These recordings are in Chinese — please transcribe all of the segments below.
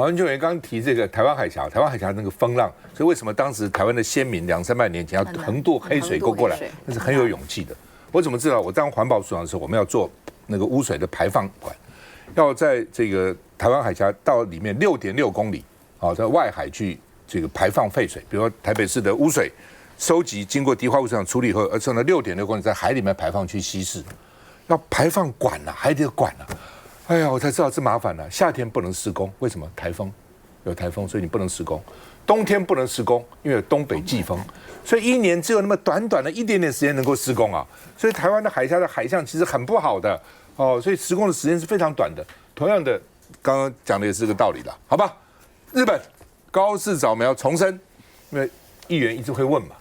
研究员刚刚提这个台湾海峡，台湾海峡那个风浪，所以为什么当时台湾的先民200-300年前要横渡黑水沟过来，那是很有勇气的。我怎么知道？我当环保署长的时候，我们要做那个污水的排放管，要在这个台湾海峡到里面6.6公里，在外海去这个排放废水，比如说台北市的污水收集，经过迪化污水厂处理以后，而且呢6.6公里在海里面排放去稀释，要排放管啊，海底的管啊。哎呀，我才知道这麻烦了。夏天不能施工，为什么？台风，有台风，所以你不能施工。冬天不能施工，因为有东北季风，所以一年只有那么短短的一点点时间能够施工啊。所以台湾的海峡的海象其实很不好的所以施工的时间是非常短的。同样的，刚刚讲的也是这个道理了，好吧？日本高市早苗重申，因为议员一直会问嘛，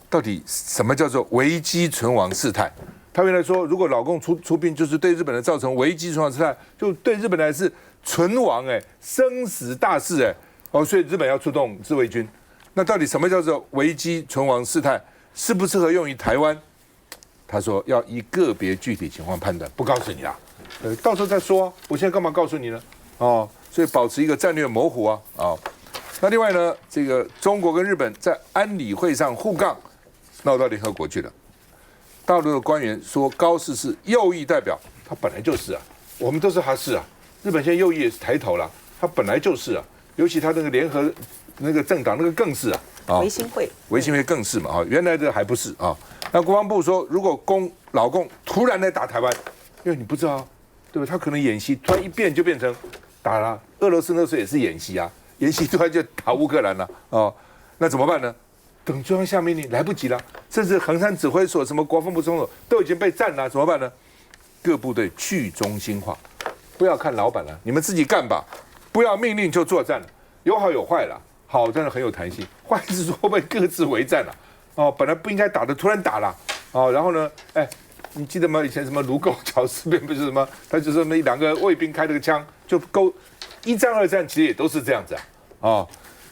到底什么叫做危机存亡事态？他原来说，如果老共出兵，就是对日本人造成危机存亡事态，就对日本来是存亡生死大事所以日本要出动自卫军。那到底什么叫做危机存亡事态？适不适合用于台湾？他说要依个别具体情况判断，不告诉你啦，到时候再说我现在干嘛告诉你呢？所以保持一个战略模糊啊。那另外呢，这个中国跟日本在安理会上互杠，闹到联合国去了。大陆的官员说高市是右翼代表，他本来就是啊，我们都是他是啊。日本现在右翼也是抬头了，他本来就是啊，尤其他那个联合那个政党那个更是啊，维新会更是嘛原来的还不是啊。那国防部说，如果老共突然来打台湾，因为你不知道对吧？他可能演习突然一变就变成打了。俄罗斯那时候也是演习啊，演习突然就打乌克兰了那怎么办呢？等中央下命令来不及了，甚至衡山指挥所、什么国防部总统都已经被占了，怎么办呢？各部队去中心化，不要看老板了，你们自己干吧，不要命令就作战了。有好有坏了，好真的很有弹性，坏是说会不会各自为战了？本来不应该打的突然打了然后呢，你记得吗？以前什么卢沟桥事变不是什么，他就是那2个卫兵开了个枪就勾，1战2战其实也都是这样子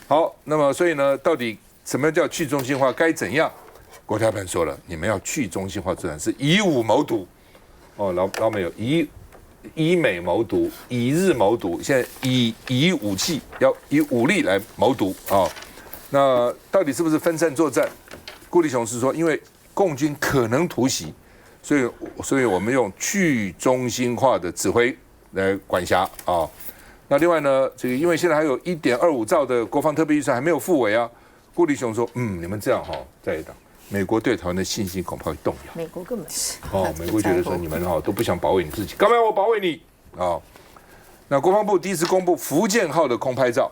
好，那么所以呢，到底什么叫去中心化？该怎样？国台办说了，你们要去中心化作战是以武谋独老美有以美谋独，以日谋独，现在以武器要以武力来谋独那到底是不是分散作战？顾立雄是说，因为共军可能突袭，所以我们用去中心化的指挥来管辖那另外呢，这个因为现在还有1.25兆的国防特别预算还没有付尾顾立雄说，你们这样在野党，美国对台湾的信心恐怕会动摇。美国根本是美国觉得说你们都不想保卫你自己，干嘛要我保卫你那国防部第一次公布福建号的空拍照，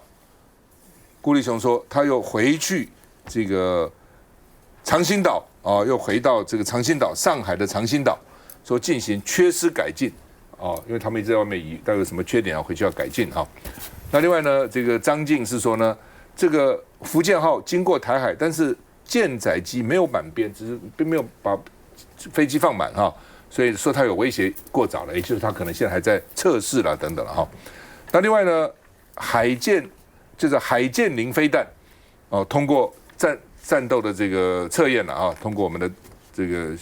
顾立雄说他又回去这个长兴岛又回到这个长兴岛，上海的长兴岛，说进行缺失改进因为他们一直在外面移，但有什么缺点回去要改进那另外呢，这个张静是说呢，这个福建号经过台海，但是舰载机没有满编，只是并没有把飞机放满所以说它有威胁过早了，也就是它可能现在还在测试了等等了那另外呢，海舰就是海剑零飞弹通过战斗的这个测验了通过我们的这个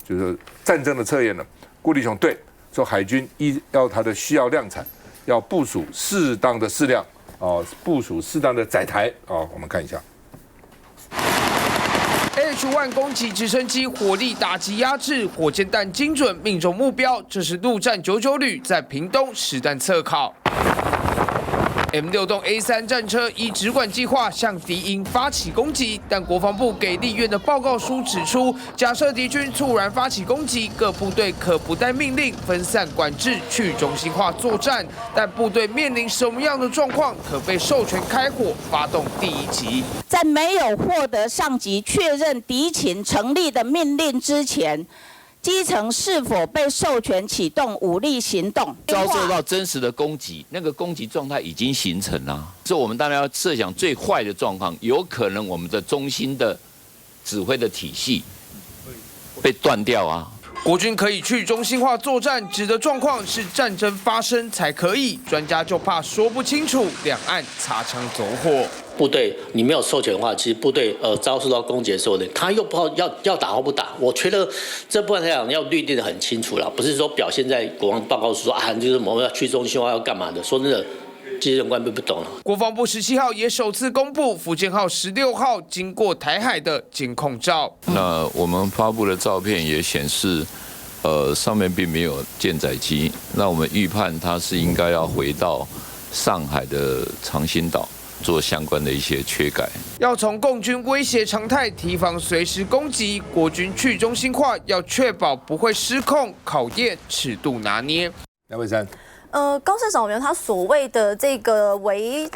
就是战争的测验了。顾立雄对说，海军要它的需要量产，要部署适当的适量部署适当的载台我们看一下。H-1攻击直升机火力打击压制，火箭弹精准命中目标。这是陆战99旅在屏东实弹测考。M6栋 A3战车依直管计划向敌营发起攻击，但国防部给立院的报告书指出，假设敌军猝然发起攻击，各部队可不待命令分散管制，去中心化作战。但部队面临什么样的状况，可被授权开火发动第1击？在没有获得上级确认敌情成立的命令之前，基层是否被授权启动武力行动？遭受到真实的攻击，那个攻击状态已经形成了。所以我们当然要设想最坏的状况，有可能我们的中心的指挥的体系被断掉国军可以去中心化作战，指的状况是战争发生才可以。专家就怕说不清楚，两岸擦枪走火。部队你没有授权的话，其实部队遭受到攻击的时候呢，他又不知道要打或不打。我觉得这部分来讲要律定的很清楚了，不是说表现在国防报告书说就是我们要去中心化要干嘛的。说真的，基层官兵不懂了。国防部17号也首次公布福建号16号经过台海的监控照。那我们发布的照片也显示，上面并没有舰载机。那我们预判它是应该要回到上海的长兴岛做相关的一些缺改。要从共军威胁常态提防随时攻击，国军去中心化，要确保不会失控，考验尺度拿捏。梁慧珊。高市长，我觉得他所谓的这个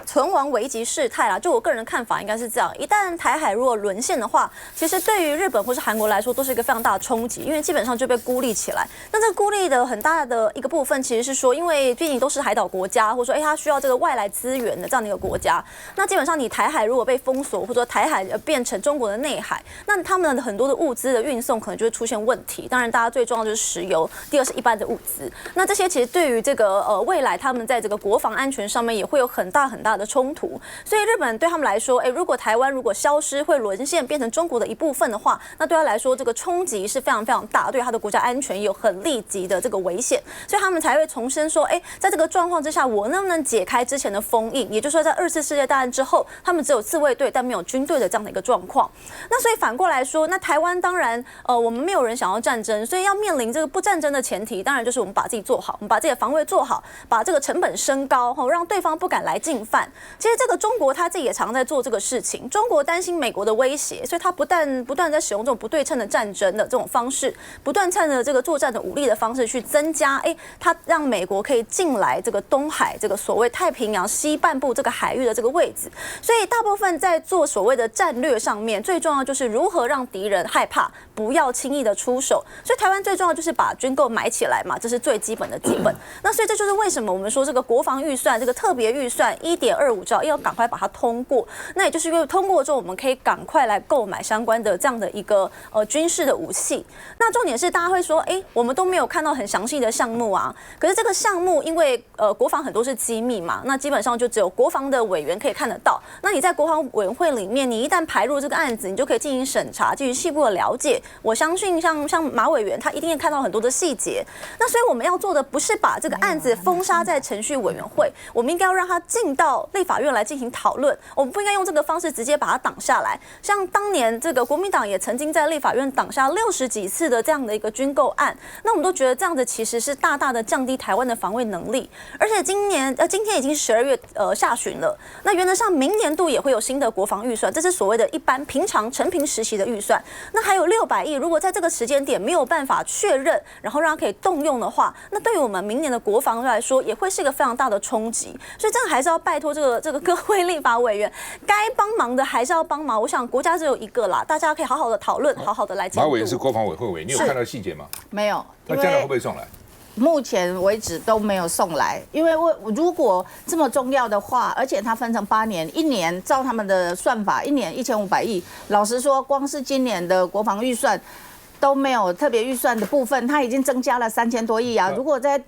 存亡危急事态啦，就我个人的看法应该是这样：一旦台海如果沦陷的话，其实对于日本或是韩国来说都是一个非常大的冲击，因为基本上就被孤立起来。那这个孤立的很大的一个部分，其实是说，因为毕竟都是海岛国家，或者说它需要这个外来资源的这样的一个国家，那基本上你台海如果被封锁，或者说台海变成中国的内海，那他们的很多的物资的运送可能就会出现问题。当然，大家最重要的就是石油，第二是一般的物资。那这些其实对于这个未来他们在这个国防安全上面也会有很大的冲突，所以日本对他们来说，如果台湾如果消失会沦陷变成中国的一部分的话，那对他来说这个冲击是非常大，对他的国家安全有很立即的这个危险，所以他们才会重申说，在这个状况之下，我能不能解开之前的封印？也就是说，在2次世界大战之后，他们只有自卫队但没有军队的这样的一个状况。那所以反过来说，那台湾当然我们没有人想要战争，所以要面临这个不战争的前提，当然就是我们把自己做好，我们把自己的防卫做好，把这个成本升高，让对方不敢来进犯。其实这个中国他自己也常在做这个事情。中国担心美国的威胁，所以他不断在使用这种不对称的战争的这种方式，不断趁着这个作战的武力的方式去增加，他让美国可以进来这个东海这个所谓太平洋西半部这个海域的这个位置。所以大部分在做所谓的战略上面，最重要就是如何让敌人害怕，不要轻易的出手。所以台湾最重要就是把军购买起来嘛，这是最基本的基本。那所以这就是为什么我们说这个国防预算这个特别预算1.25兆要赶快把它通过，那也就是因为通过之后，我们可以赶快来购买相关的这样的一个军事的武器。那重点是大家会说，我们都没有看到很详细的项目啊。可是这个项目因为国防很多是机密嘛，那基本上就只有国防的委员可以看得到。那你在国防委员会里面，你一旦排入这个案子，你就可以进行审查，进行细部的了解。我相信像马委员他一定会看到很多的细节。那所以我们要做的不是把这个案子封杀在程序委员会，我们应该要让它进到立法院来进行讨论。我们不应该用这个方式直接把它挡下来。像当年这个国民党也曾经在立法院挡下60几次的这样的一个军购案，那我们都觉得这样子其实是大大的降低台湾的防卫能力。而且今天已经12月下旬了，那原则上明年度也会有新的国防预算，这是所谓的一般平常承平实习的预算。那还有600亿，如果在这个时间点没有办法确认，然后让它可以动用的话，那对于我们明年的国防来说，也会是一个非常大的冲击。所以这个还是要拜托这个各位立法委员，该帮忙的还是要帮忙。我想国家只有一个啦，大家可以好好的讨论，好好的来监督。马委员是国防委会委员，你有看到细节吗？没有。那将来会不会送来？目前为止都没有送来，因为如果这么重要的话，而且它分成8年，1年照他们的算法，1年1500亿。老实说，光是今年的国防预算都没有特别预算的部分，它已经增加了3000多亿啊！如果再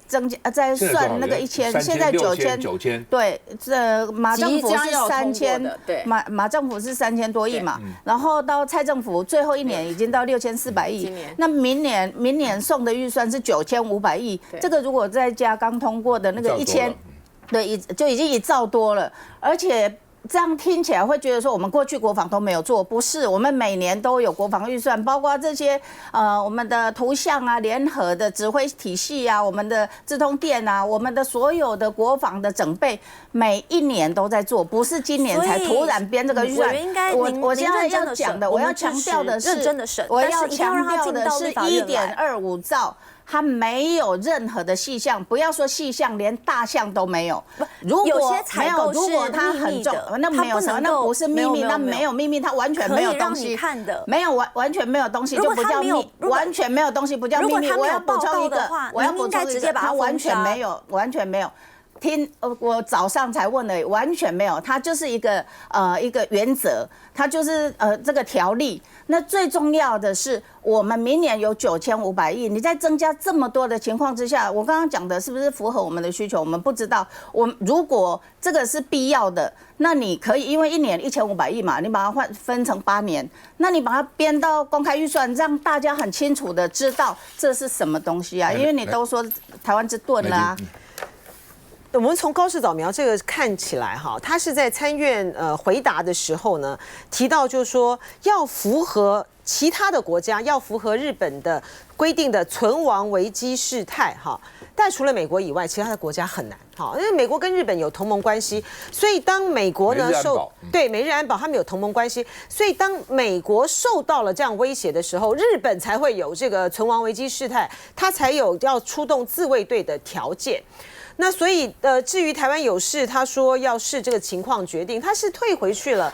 再算那个1000，现在9000，对，这马政府是3000，对，马政府是3000多亿嘛，然后到蔡政府最后1年已经到6400亿，那明年送的预算是9500亿，这个如果再加刚通过的那个1000，对，就已经1兆多了，而且。这样听起来会觉得说我们过去国防都没有做，不是，我们每年都有国防预算，包括这些我们的图像啊、联合的指挥体系啊、我们的资通电啊、我们的所有的国防的整备，每1年都在做，不是今年才突然编这个预算。我现在要讲的，我要强调的是，我要强调的是1.25兆。它没有任何的细项，不要说细项，连大项都没有。如果没有，如果它很重，那没有什么，那不是秘密，那没有秘密，它完全没有东西。没有完全没有东西就不叫秘密，完全没有东西不叫秘密。我要补充一个，它完全没有，完全没有。我早上才问了，完全没有，它就是一个原则，它就是这个条例。那最重要的是，我们明年有9500亿，你在增加这么多的情况之下，我刚刚讲的是不是符合我们的需求？我们不知道。如果这个是必要的，那你可以因为1年1500亿嘛，你把它分成8年，那你把它编到公开预算，让大家很清楚的知道这是什么东西啊？因为你都说台湾之盾啦。我们从高市早苗这个看起来哈，他是在参院回答的时候呢，提到就是说要符合其他的国家，要符合日本的规定的存亡危机事态哈。但除了美国以外，其他的国家很难哈，因为美国跟日本有同盟关系，所以当美国呢美日安保他们有同盟关系，所以当美国受到了这样威胁的时候，日本才会有这个存亡危机事态，他才有要出动自卫队的条件。那所以至于台湾有事，他说要视这个情况决定，他是退回去了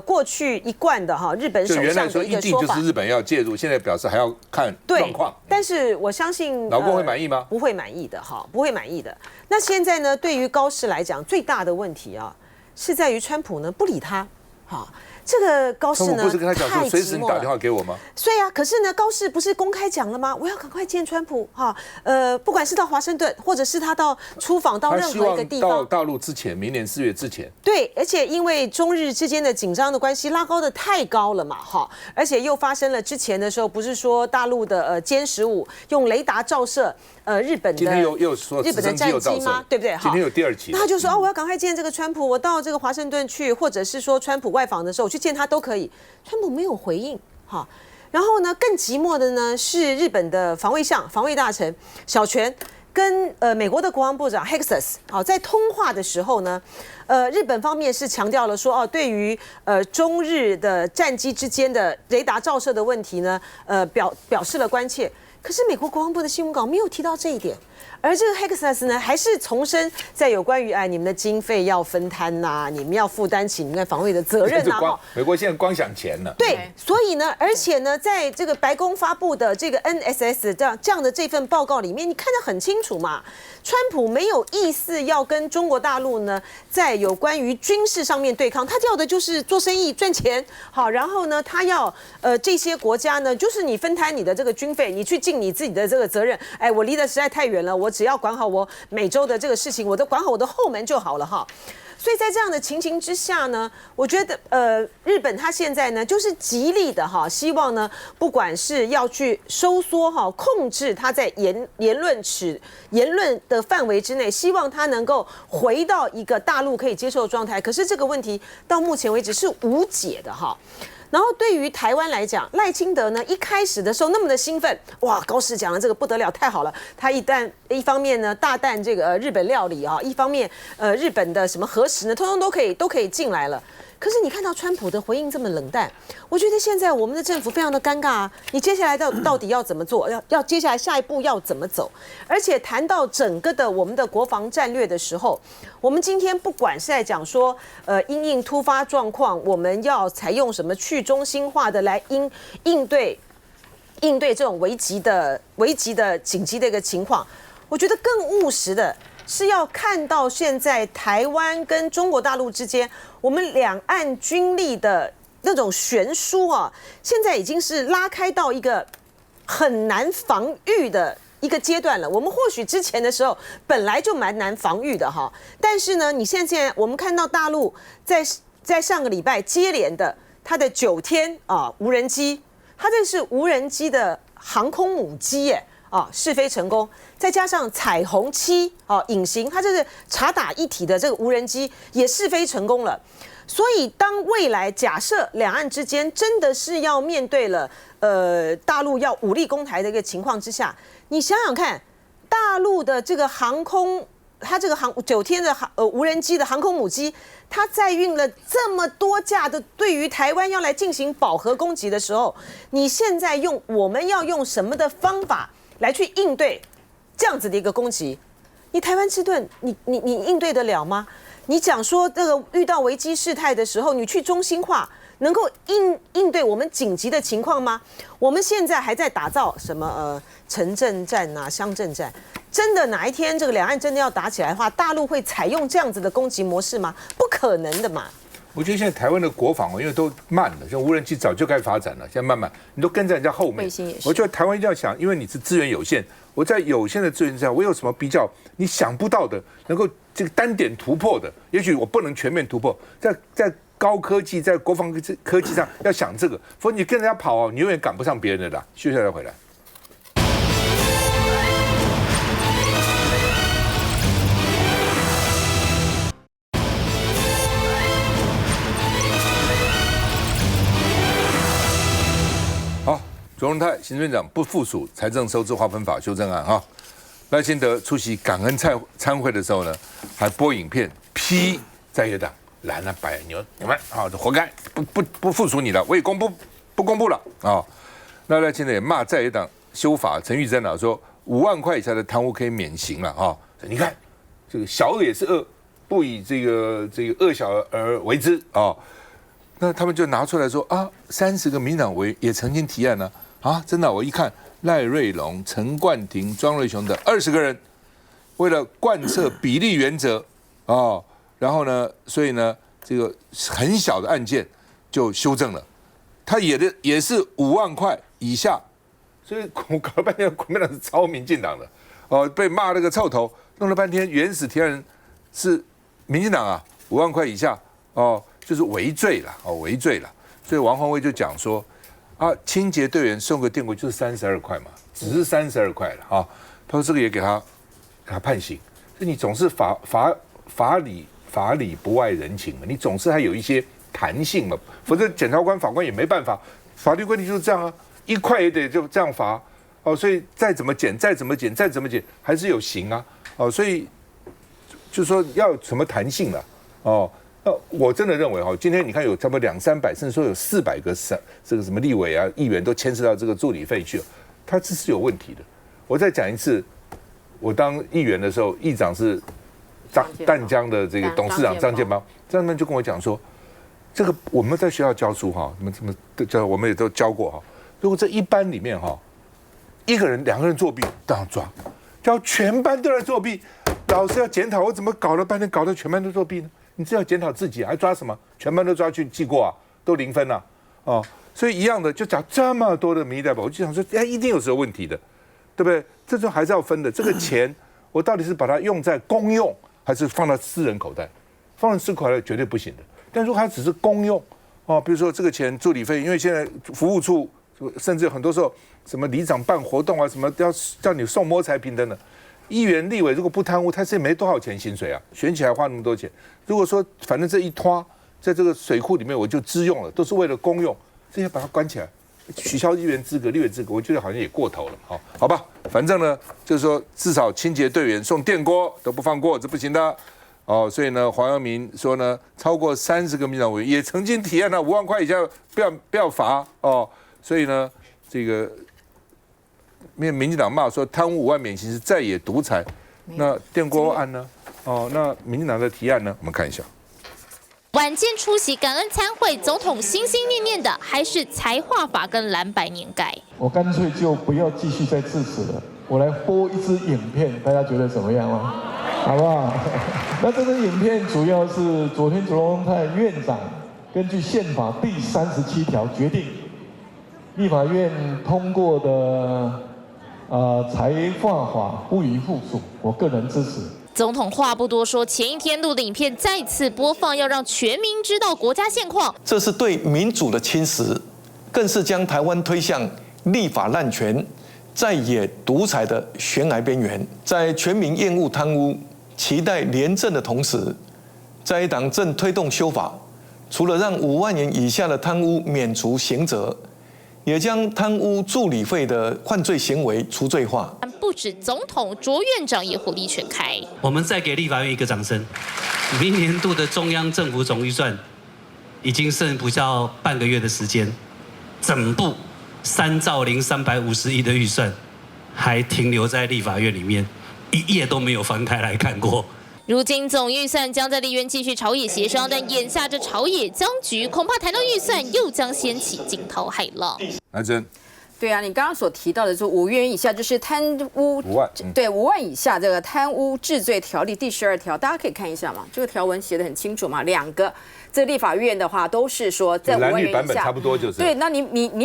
过去一贯的哈日本首相的一个说法。就原来说一定就是日本要介入，现在表示还要看状况。但是我相信老公会满意吗？不会满意的哈，不会满意的。那现在呢，对于高市来讲，最大的问题啊，是在于川普呢不理他，哈。这个高市呢，不是跟他讲说随时你打电话给我吗？所以啊，可是呢，高市不是公开讲了吗？我要赶快见川普哈，不管是到华盛顿，或者是他到出访到任何一个地方，到大陆之前，明年4月之前。对，而且因为中日之间的紧张的关系拉高的太高了嘛，哈，而且又发生了之前的时候，不是说大陆的歼15用雷达照射日本的，今天又说日本的战机吗？对不对？今天有第2期，那他就说我要赶快见这个川普，我到这个华盛顿去，或者是说川普外访的时候去见他都可以。川普没有回应，哈。然后呢，更寂寞的呢是日本的防卫大臣小泉跟美国的国防部长 Hexas 好在通话的时候呢，日本方面是强调了说对于中日的战机之间的雷达照射的问题呢，表示了关切。可是美国国防部的新闻稿没有提到这一点，而这个 Hexas 呢，还是重申在有关于你们的经费要分摊呐，你们要负担起你们防卫的责任呐。美国现在光想钱了。对，所以呢，而且呢，在这个白宫发布的这个 NSS 这样的这份报告里面，你看得很清楚嘛，川普没有意思要跟中国大陆呢，在有关于军事上面对抗，他要的就是做生意赚钱，好，然后呢，他要这些国家呢，就是你分摊你的这个军费，你去尽你自己的这个责任。我离得实在太远了，我只要管好我美洲的这个事情，我都管好我的后门就好了哈。所以在这样的情形之下呢，我觉得日本它现在呢就是极力的哈，希望呢不管是要去收缩哈，控制它在言论的范围之内，希望它能够回到一个大陆可以接受的状态。可是这个问题到目前为止是无解的哈。然后对于台湾来讲，赖清德呢一开始的时候那么的兴奋，哇，高市讲的这个不得了，太好了。他一方面呢大啖这个日本料理啊，一方面日本的什么核食呢，通通都可以进来了。可是你看到川普的回应这么冷淡，我觉得现在我们的政府非常的尴尬啊！你接下来到底要怎么做？要接下来下一步要怎么走？而且谈到整个的我们的国防战略的时候，我们今天不管是在讲说因应突发状况，我们要采用什么去中心化的来应对这种危急的紧急的一个情况，我觉得更务实的是要看到现在台湾跟中国大陆之间，我们两岸军力的那种悬殊啊，现在已经是拉开到一个很难防御的一个阶段了。我们或许之前的时候本来就蛮难防御的哈，但是呢，你现在我们看到大陆在上个礼拜接连的它的9天无人机，它这是无人机的航空母机耶。试飞成功，再加上彩虹7隐形，它这是察打一体的这个无人机也试飞成功了。所以当未来假设两岸之间真的是要面对了大陆要武力攻台的一个情况之下，你想想看，大陆的这个航空，它这个9天的无人机的航空母机，它载运了这么多架的对于台湾要来进行饱和攻击的时候，你现在我们要用什么的方法来去应对这样子的一个攻击？你台湾之盾，你应对得了吗？你讲说这个遇到危机事态的时候，你去中心化，能够应对我们紧急的情况吗？我们现在还在打造什么城镇战啊、乡镇战，真的哪一天这个两岸真的要打起来的话，大陆会采用这样子的攻击模式吗？不可能的嘛。我觉得现在台湾的国防因为都慢了，像无人机早就该发展了，现在慢慢你都跟在人家后面。我觉得台湾一定要想，因为你是资源有限，我在有限的资源之下，我有什么比较你想不到的，能够这个单点突破的？也许我不能全面突破，在高科技，在国防科技上要想这个，否则你跟人家跑你永远赶不上别人的啦。休息再回来。卓荣泰行政院长不附属财政收支划分法修正案哈。赖清德出席感恩参会的时候呢，还播影片批在野党蓝了白你们啊，活该，不附属你了，我也不公布了啊。那赖清德也骂在野党修法，陈玉珍啊说5万块以下的贪污可以免刑了啊。你看这个小恶也是恶，不以这个恶小而为之啊。那他们就拿出来说啊，30个民进党委员也曾经提案呢啊，真的，我一看赖瑞隆、陈冠廷、庄瑞雄等20个人，为了贯彻比例原则啊，然后呢，所以呢，这个很小的案件就修正了，他也是5万块以下，所以我搞了半天，国民党是抄民进党的哦，被骂那个臭头，弄了半天原始提案人是民进党啊，5万块以下哦。就是违罪了哦，违罪了，所以王宏威就讲说，啊，清洁队员送个电锅就是32块嘛，只是32块了啊。他说这个也给他判刑，所以你总是法理不外人情嘛，你总是还有一些弹性嘛，否则检察官、法官也没办法，法律规定就是这样啊，1块也得就这样罚哦，所以再怎么减，还是有刑啊哦，所以就说要有什么弹性了哦。我真的认为哈，今天你看有差不多200-300，甚至说有400个这个什么立委啊、议员都牵涉到这个助理费去，他这是有问题的。我再讲一次，我当议员的时候，议长是淡江的这个董事长张建邦，他们就跟我讲说，这个我们在学校教书哈，你们怎么教？我们也都教过哈。如果这一班里面哈，1个人、2个人作弊，当然抓；叫全班都来作弊，老师要检讨，我怎么搞了半天，搞得全班都作弊呢？你只要检讨自己，还抓什么？全班都抓去记过啊，都0分了哦。所以一样的，就讲这么多的民意代表，我就想说，一定有什么问题的，对不对？这种还是要分的。这个钱，我到底是把它用在公用，还是放到私人口袋？放到私人口袋绝对不行的。但如果它只是公用哦，比如说这个钱助理费，因为现在服务处甚至很多时候什么里长办活动啊，什么要叫你送摸彩品等等。议员、立委如果不贪污，他是没多少钱薪水啊，选起来花那么多钱。如果说反正这一拖在这个水库里面我就支用了，都是为了公用，这些把它关起来，取消议员资格、立委资格，我觉得好像也过头了。好吧，反正呢就是说至少清洁队员送电锅都不放过，这不行的哦。所以呢，黄阳明说呢，超过30个民进党委员也曾经提案了5万块以下不要罚哦。所以呢，这个。民进党骂说贪污5万免刑是在野独裁，那电锅案呢？哦，那民进党的提案呢？我们看一下。晚间出席感恩参会，总统心心念念的还是财划法跟蓝白年改。我干脆就不要继续再致辞了，我来播一支影片，大家觉得怎么样吗？好不好？那这支影片主要是昨天卓荣泰院长根据宪法第37条决定，立法院通过的。财划法不予附属，我个人支持。总统话不多说，前一天录的影片再次播放，要让全民知道国家现况。这是对民主的侵蚀，更是将台湾推向立法滥权、在野独裁的悬崖边缘。在全民厌恶贪污、期待廉政的同时，在野党正推动修法，除了让5万元以下的贪污免除刑责。也将贪污助理费的犯罪行为除罪化。不止总统，卓院长也火力全开。我们再给立法院一个掌声。明年度的中央政府总预算已经剩不到半个月的时间，整部3兆0350亿的预算还停留在立法院里面，1页都没有翻开来看过。如今总预算将在立院继续朝野协商，但眼下这朝野僵局，恐怕谈到预算又将掀起惊涛骇浪。来真，对啊，你刚刚所提到的说5元以下就是贪污5万，对5万以下这个贪污治罪条例第12条，大家可以看一下嘛，这个条文写得很清楚嘛，2个。这立法院的话都是说在5万元以下，蓝绿版本差不多就是。对，那你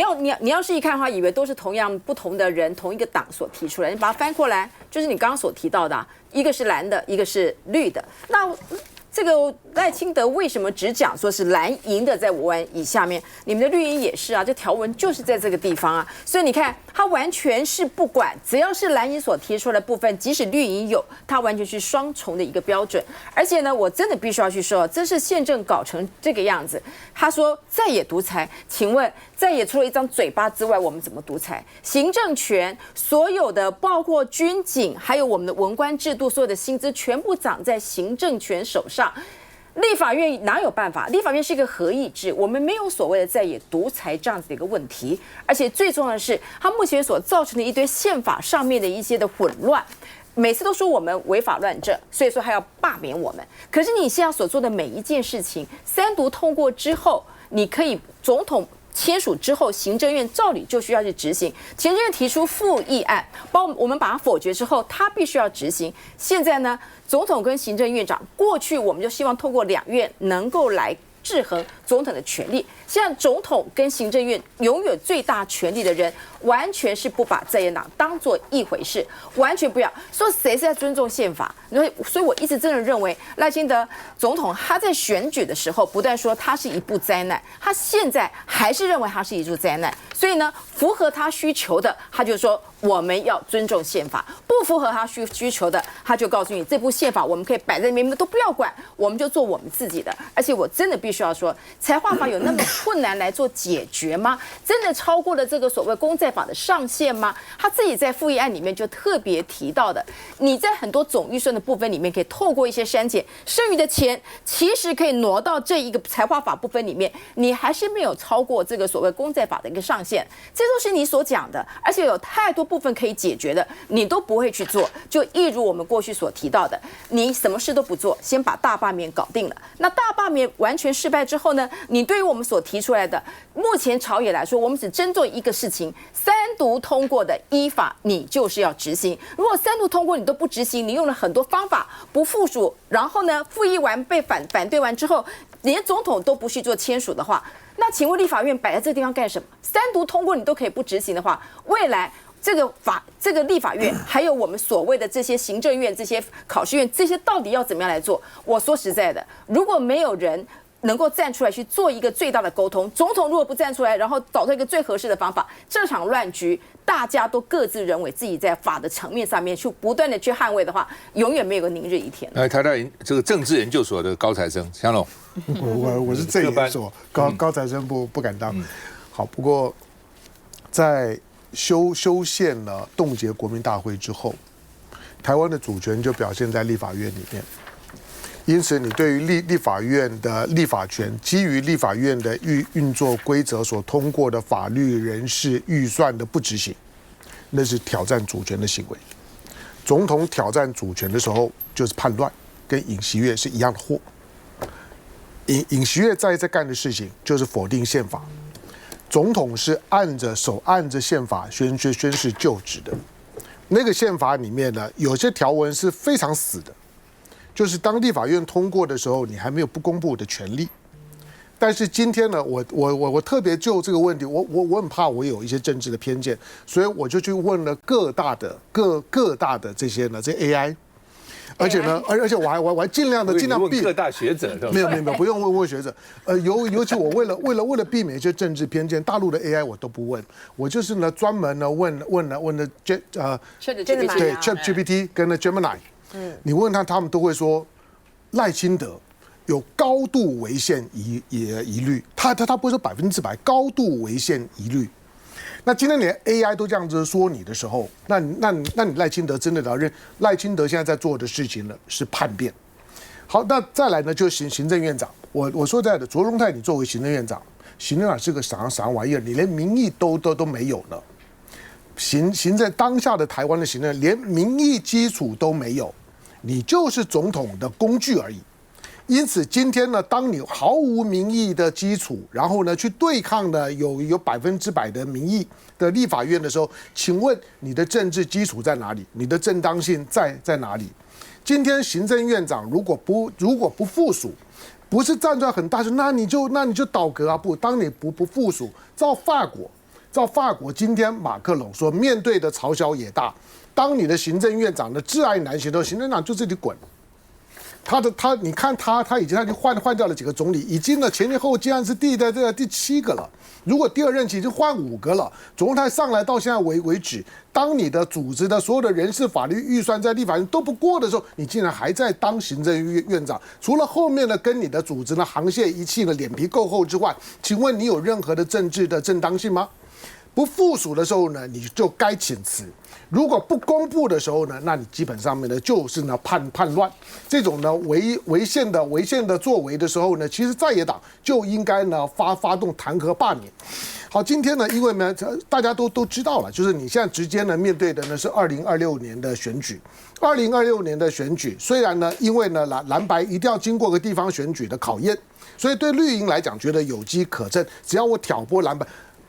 要是一看的话，以为都是同样不同的人，同一个党所提出来，你把它翻过来，就是你刚刚所提到的，一个是蓝的，一个是绿的。那这个赖清德为什么只讲说是蓝营的在5万以下面，你们的绿营也是啊，这条文就是在这个地方啊，所以你看他完全是不管，只要是蓝营所提出的部分，即使绿营有，他完全是双重的一个标准。而且呢，我真的必须要去说，这是宪政搞成这个样子。他说在野独裁，请问在野除了一张嘴巴之外，我们怎么独裁？行政权所有的，包括军警，还有我们的文官制度，所有的薪资全部掌在行政权手上。立法院哪有办法？立法院是一个合议制，我们没有所谓的在野独裁这样子的一个问题。而且最重要的是，它目前所造成的一堆宪法上面的一些的混乱，每次都说我们违法乱政，所以说还要罢免我们。可是你现在所做的每一件事情，3读通过之后，你可以总统签署之后，行政院照理就需要去执行。行政院提出复议案，我们把它否决之后，他必须要执行。现在呢，总统跟行政院长，过去我们就希望透过2院能够来制衡总统的权力。现在总统跟行政院拥有最大权力的人，完全是不把在野党当做一回事，完全不要说谁是在尊重宪法。所以我一直真的认为赖清德总统他在选举的时候不断说他是一部灾难，他现在还是认为他是一部灾难。所以呢，符合他需求的，他就说我们要尊重宪法；不符合他需求的，他就告诉你这部宪法我们可以摆在那边都不要管，我们就做我们自己的。而且我真的必须要说，财划法有那么困难来做解决吗？真的超过了这个所谓公债法的上限吗？他自己在复议案里面就特别提到的，你在很多总预算的部分里面可以透过一些删减，剩余的钱其实可以挪到这一个财划法部分里面，你还是没有超过这个所谓公债法的一个上限，这都是你所讲的，而且有太多部分可以解决的，你都不会去做。就一如我们过去所提到的，你什么事都不做，先把大罢免搞定了。那大罢免完全失败之后呢，你对于我们所提出来的，目前朝野来说，我们只针对一个事情，3读通过的依法，你就是要执行。如果3读通过你都不执行，你用了很多方法不附属，然后呢复议完被反对完之后，连总统都不去做签署的话，那请问立法院摆在这个地方干什么？3读通过你都可以不执行的话，未来这个立法院还有我们所谓的这些行政院、这些考试院，这些到底要怎么样来做？我说实在的，如果没有人能够站出来去做一个最大的沟通，总统如果不站出来，然后找到一个最合适的方法，这场乱局大家都各自认为自己在法的层面上面去不断的去捍卫的话，永远没有个明日一天。来，台大这个政治研究所的高材生香龙，我是政研所高材生不敢当。好，不过在修宪了冻结国民大会之后，台湾的主权就表现在立法院里面。因此，你对于立法院的立法权，基于立法院的运作规则所通过的法律、人事、预算的不执行，那是挑战主权的行为。总统挑战主权的时候，就是叛乱，跟尹锡悦是一样的货。尹锡悦在干的事情就是否定宪法，总统是按着宪法宣誓就职的。那个宪法里面呢，有些条文是非常死的。就是当立法院通过的时候，你还没有不公布的权利。但是今天呢，我特别就这个问题，我很怕我有一些政治的偏见，所以我就去问了各大的这些 AI， 而且呢，而且我还尽量避各大学者，没有不用问学者，尤其我为了避免一些政治偏见，大陆的 AI 我都不问，我就是呢专门呢问了ChatGPT 跟了 Gemini。你问他们都会说赖清德有高度违宪疑虑，他不会说100%，高度违宪疑虑。那今天连 AI 都这样子说你的时候，那你赖清德真的要认赖清德现在在做的事情呢是叛变。好，那再来呢就是行政院长，我说实在的，卓荣泰你作为行政院长是个啥玩意儿，你连民意都没有呢。行在当下的台湾的行政连民意基础都没有。你就是总统的工具而已，因此今天呢，当你毫无民意的基础，然后呢去对抗呢有100%的民意的立法院的时候，请问你的政治基础在哪里？你的正当性在哪里？今天行政院长如果不附属，不是站出来很大声，那你就倒戈啊！不，当你不附属，照法国今天马克龙所面对的朝小野大。当你的行政院长的挚爱难行的时候，行政长就这里滚，你看他已经换掉了几个总理，已经呢前后竟然是第7个了。如果第2任期已经换5个了，总统台上来到现在为止，当你的组织的所有的人事法律预算在立法院都不过的时候，你竟然还在当行政院长，除了后面呢跟你的组织呢沆瀣一气的脸皮够厚之外，请问你有任何的政治的正当性吗？不附属的时候呢，你就该请辞；如果不公布的时候呢，那你基本上面呢就是呢叛乱。这种呢违宪的作为的时候呢，其实在野党就应该呢发动弹劾罢免。好，今天呢，因为呢大家都知道了，就是你现在直接呢面对的呢是2026年的选举。2026年的选举，虽然呢因为呢蓝白一定要经过个地方选举的考验，所以对绿营来讲觉得有机可乘，只要我挑拨蓝白。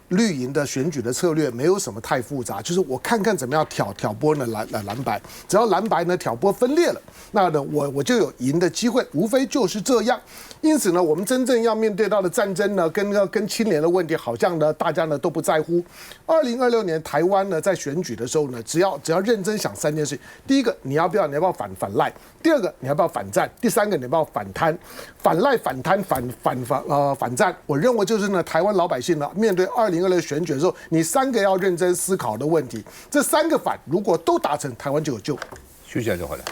绿营的选举的策略没有什么太复杂，就是我看看怎么样挑拨呢蓝白，只要蓝白呢挑拨分裂了，那呢我就有赢的机会，无非就是这样。因此呢，我们真正要面对到的战争呢，跟清廉的问题，好像呢大家呢都不在乎。2026年台湾呢在选举的时候呢，只要认真想3件事：第一个，你要不要反赖；第二个，你要不要反战；第三个，你要不要反贪？反赖、反贪、反战，我认为就是呢台湾老百姓呢面对2026选举的时候，你3个要认真思考的问题。这3个反如果都达成，台湾就有救。休息一下就回来。